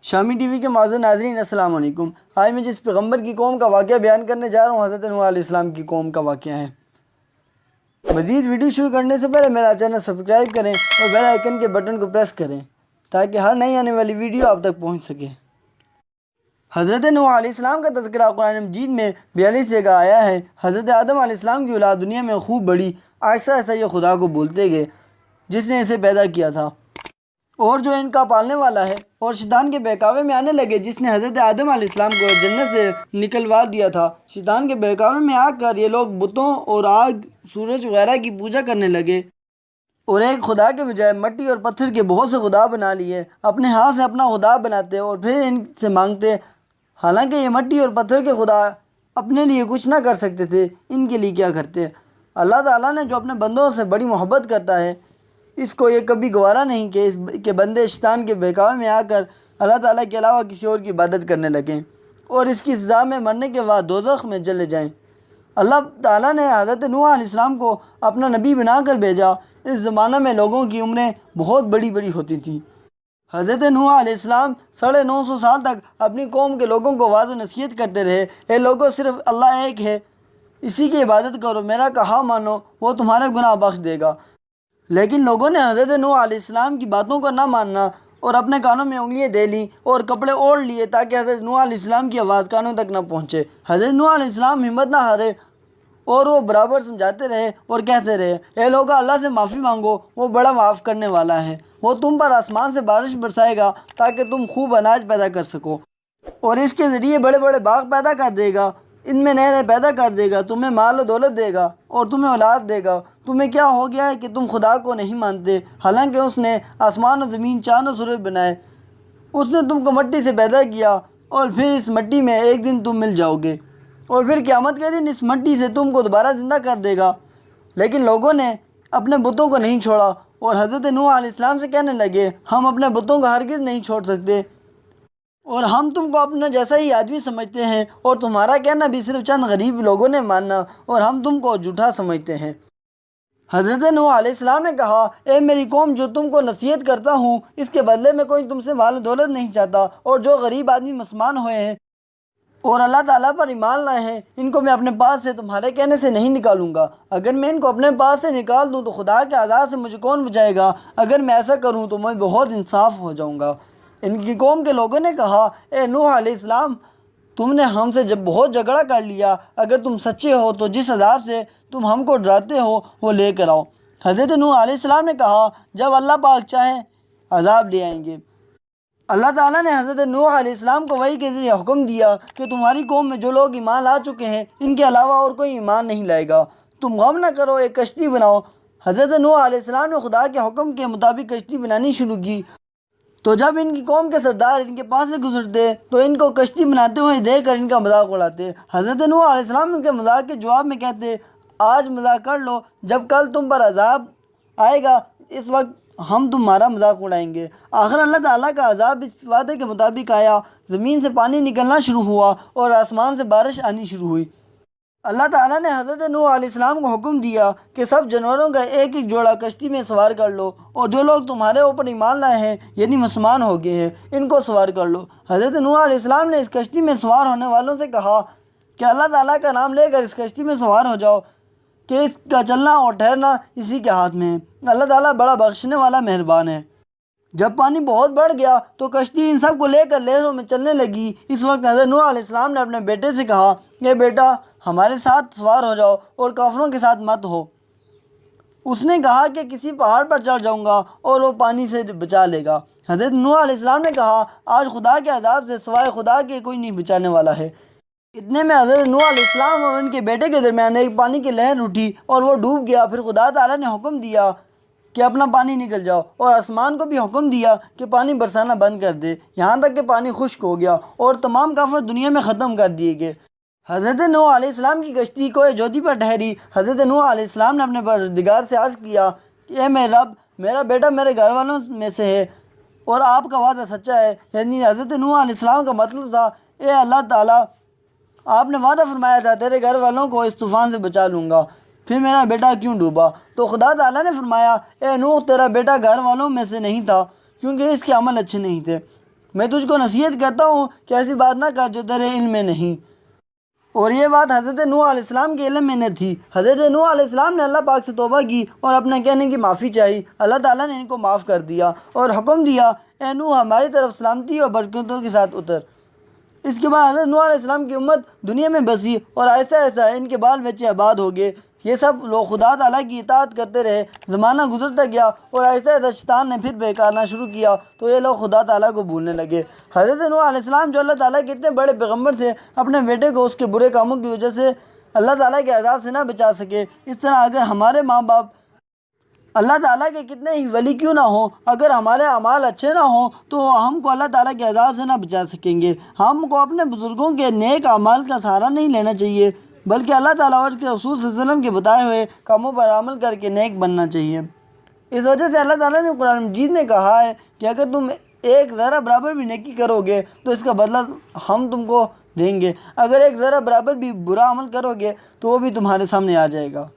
شامی T V کے معزز ناظرین السلام علیکم۔ آج میں جس پیغمبر کی قوم کا واقعہ بیان کرنے جا رہا ہوں حضرت نوح علیہ السلام کی قوم کا واقعہ ہے۔ مزید ویڈیو شروع کرنے سے پہلے میرا چینل سبسکرائب کریں اور بیل آئیکن کے بٹن کو پریس کریں تاکہ ہر نئی آنے والی ویڈیو آپ تک پہنچ سکے۔ حضرت نوح علیہ السلام کا تذکرہ قرآن مجید میں 42 جگہ آیا ہے۔ حضرت آدم علیہ السلام کی اولاد دنیا میں خوب بڑی، آہستہ آہستہ یہ خدا کو بولتے گئے جس نے اسے پیدا کیا تھا اور جو ان کا پالنے والا ہے، اور شیطان کے بہکاوے میں آنے لگے جس نے حضرت آدم علیہ السلام کو جنت سے نکلوا دیا تھا۔ شیطان کے بہکاوے میں آ کر یہ لوگ بتوں اور آگ، سورج وغیرہ کی پوجا کرنے لگے اور ایک خدا کے بجائے مٹی اور پتھر کے بہت سے خدا بنا لیے۔ اپنے ہاتھ سے اپنا خدا بناتے اور پھر ان سے مانگتے، حالانکہ یہ مٹی اور پتھر کے خدا اپنے لیے کچھ نہ کر سکتے تھے، ان کے لیے کیا کرتے۔ اللہ تعالیٰ نے جو اپنے بندوں سے بڑی محبت کرتا ہے، اس کو یہ کبھی گوارا نہیں کہ بندے شیطان کے بہکاوے میں آ کر اللہ تعالیٰ کے علاوہ کسی اور کی عبادت کرنے لگیں اور اس کی سزا میں مرنے کے بعد دوزخ میں چلے جائیں۔ اللہ تعالیٰ نے حضرت نوح علیہ السلام کو اپنا نبی بنا کر بھیجا۔ اس زمانہ میں لوگوں کی عمریں بہت بڑی بڑی ہوتی تھیں۔ حضرت نوح علیہ السلام 950 سال تک اپنی قوم کے لوگوں کو واعظ و نصیحت کرتے رہے، اے لوگوں، صرف اللہ ایک ہے، اسی کی عبادت کرو، میرا کہا مانو، وہ تمہارے گناہ بخش دے گا۔ لیکن لوگوں نے حضرت نوح علیہ السلام کی باتوں کو نہ ماننا اور اپنے کانوں میں انگلیاں دے لیں اور کپڑے اوڑھ لیے تاکہ حضرت نوح علیہ السلام کی آواز کانوں تک نہ پہنچے۔ حضرت نوح علیہ السلام ہمت نہ ہارے اور وہ برابر سمجھاتے رہے اور کہتے رہے، اے لوگوں، اللہ سے معافی مانگو، وہ بڑا معاف کرنے والا ہے، وہ تم پر آسمان سے بارش برسائے گا تاکہ تم خوب اناج پیدا کر سکو اور اس کے ذریعے بڑے بڑے باغ پیدا کر دے گا، ان میں نہریں پیدا کر دے گا، تمہیں مال و دولت دے گا اور تمہیں اولاد دے گا۔ تمہیں کیا ہو گیا ہے کہ تم خدا کو نہیں مانتے، حالانکہ اس نے آسمان و زمین، چاند و سورج بنائے، اس نے تم کو مٹی سے پیدا کیا اور پھر اس مٹی میں ایک دن تم مل جاؤ گے اور پھر قیامت کے دن اس مٹی سے تم کو دوبارہ زندہ کر دے گا۔ لیکن لوگوں نے اپنے بتوں کو نہیں چھوڑا اور حضرت نوح علیہ السلام سے کہنے لگے، ہم اپنے بتوں کو ہرگز نہیں چھوڑ سکتے اور ہم تم کو اپنا جیسا ہی آدمی سمجھتے ہیں اور تمہارا کہنا بھی صرف چند غریب لوگوں نے ماننا اور ہم تم کو جھوٹا سمجھتے ہیں۔ حضرت نوح علیہ السلام نے کہا، اے میری قوم، جو تم کو نصیحت کرتا ہوں اس کے بدلے میں کوئی تم سے مال و دولت نہیں چاہتا، اور جو غریب آدمی مسلمان ہوئے ہیں اور اللہ تعالیٰ پر ایمان لائے ہیں، ان کو میں اپنے پاس سے تمہارے کہنے سے نہیں نکالوں گا۔ اگر میں ان کو اپنے پاس سے نکال دوں تو خدا کے عذاب سے مجھے کون بچائے گا؟ اگر میں ایسا کروں تو میں بہت انصاف ہو جاؤں گا۔ ان کی قوم کے لوگوں نے کہا، اے نوح علیہ السلام، تم نے ہم سے جب بہت جھگڑا کر لیا، اگر تم سچے ہو تو جس عذاب سے تم ہم کو ڈراتے ہو وہ لے کر آؤ۔ حضرت نوح علیہ السلام نے کہا، جب اللہ پاک چاہے عذاب لے آئیں گے۔ اللہ تعالیٰ نے حضرت نوح علیہ السلام کو وحی کے ذریعے حکم دیا کہ تمہاری قوم میں جو لوگ ایمان لا چکے ہیں ان کے علاوہ اور کوئی ایمان نہیں لائے گا، تم غم نہ کرو، ایک کشتی بناؤ۔ حضرت نوح علیہ السلام نے خدا کے حکم کے مطابق کشتی بنانی شروع کی، تو جب ان کی قوم کے سردار ان کے پاس سے گزرتے تو ان کو کشتی بناتے ہوئے دیکھ کر ان کا مذاق اڑاتے۔ حضرت نوح علیہ السلام ان کے مذاق کے جواب میں کہتے، آج مذاق کر لو، جب کل تم پر عذاب آئے گا اس وقت ہم تمہارا مذاق اڑائیں گے۔ آخر اللہ تعالیٰ کا عذاب اس وعدے کے مطابق آیا، زمین سے پانی نکلنا شروع ہوا اور آسمان سے بارش آنی شروع ہوئی۔ اللہ تعالیٰ نے حضرت نوح علیہ السلام کو حکم دیا کہ سب جانوروں کا ایک ایک جوڑا کشتی میں سوار کر لو اور جو لوگ تمہارے اوپر ایمان لائے ہیں یعنی مسلمان ہو گئے ہیں ان کو سوار کر لو۔ حضرت نوح علیہ السلام نے اس کشتی میں سوار ہونے والوں سے کہا کہ اللہ تعالیٰ کا نام لے کر اس کشتی میں سوار ہو جاؤ کہ اس کا چلنا اور ٹھہرنا اسی کے ہاتھ میں ہے، اللہ تعالیٰ بڑا بخشنے والا مہربان ہے۔ جب پانی بہت بڑھ گیا تو کشتی ان سب کو لے کر لہروں میں چلنے لگی۔ اس وقت حضرت نوح علیہ السلام نے اپنے بیٹے سے کہا، اے بیٹا، ہمارے ساتھ سوار ہو جاؤ اور کافروں کے ساتھ مت ہو۔ اس نے کہا کہ کسی پہاڑ پر چڑھ جاؤں گا اور وہ پانی سے بچا لے گا۔ حضرت نوح علیہ السلام نے کہا، آج خدا کے عذاب سے سوائے خدا کے کوئی نہیں بچانے والا ہے۔ اتنے میں حضرت نوح علیہ السلام اور ان کے بیٹے کے درمیان ایک پانی کی لہر اٹھی اور وہ ڈوب گیا۔ پھر خدا تعالیٰ نے حکم دیا کہ اپنا پانی نکل جاؤ اور آسمان کو بھی حکم دیا کہ پانی برسانا بند کر دے، یہاں تک کہ پانی خشک ہو گیا اور تمام کافر دنیا میں ختم کر دیے گئے۔ حضرت نوح علیہ السلام کی کشتی کوہ جودی پر ٹھہری۔ حضرت نوح علیہ السلام نے اپنے پروردگار سے عرض کیا کہ اے میرے رب، میرا بیٹا میرے گھر والوں میں سے ہے اور آپ کا وعدہ سچا ہے۔ یعنی حضرت نوح علیہ السلام کا مطلب تھا، اے اللہ تعالیٰ، آپ نے وعدہ فرمایا تھا تیرے گھر والوں کو اس طوفان سے بچا لوں گا، پھر میرا بیٹا کیوں ڈوبا؟ تو خدا تعالیٰ نے فرمایا، اے نوح، تیرا بیٹا گھر والوں میں سے نہیں تھا کیونکہ اس کے عمل اچھے نہیں تھے۔ میں تجھ کو نصیحت کرتا ہوں کہ ایسی بات نہ کر جو تیرے علم میں نہیں۔ اور یہ بات حضرت نوح علیہ السلام کے علم میں نہ تھی۔ حضرت نوح علیہ السلام نے اللہ پاک سے توبہ کی اور اپنا کہنے کی معافی چاہی۔ اللہ تعالیٰ نے ان کو معاف کر دیا اور حکم دیا، اے نوح ہماری طرف سلامتی اور برکتوں کے ساتھ اتر۔ اس کے بعد حضرت نوح علیہ السلام کی امت دنیا میں بسی اور ایسا ایسا ان کے بال بچے آباد ہو گئے۔ یہ سب لوگ خدا تعالیٰ کی اطاعت کرتے رہے، زمانہ گزرتا گیا اور ایسا ایسا شیطان نے پھر بہکانا شروع کیا تو یہ لوگ خدا تعالیٰ کو بھولنے لگے۔ حضرت نوح علیہ السلام جو اللہ تعالیٰ کے اتنے بڑے پیغمبر تھے، اپنے بیٹے کو اس کے برے کاموں کی وجہ سے اللہ تعالیٰ کے عذاب سے نہ بچا سکے۔ اس طرح اگر ہمارے ماں باپ اللہ تعالیٰ کے کتنے ہی ولی کیوں نہ ہوں، اگر ہمارے اعمال اچھے نہ ہوں تو ہم کو اللہ تعالیٰ کے عذاب سے نہ بچا سکیں گے۔ ہم کو اپنے بزرگوں کے نیک اعمال کا سہارا نہیں لینا چاہیے، بلکہ اللہ تعالیٰ اور اس کے رسول صلی اللہ علیہ وسلم کے بتائے ہوئے کاموں پر عمل کر کے نیک بننا چاہیے۔ اس وجہ سے اللہ تعالیٰ نے قرآن مجید میں کہا ہے کہ اگر تم ایک ذرہ برابر بھی نیکی کرو گے تو اس کا بدلہ ہم تم کو دیں گے، اگر ایک ذرہ برابر بھی برا عمل کرو گے تو وہ بھی تمہارے سامنے آ جائے گا۔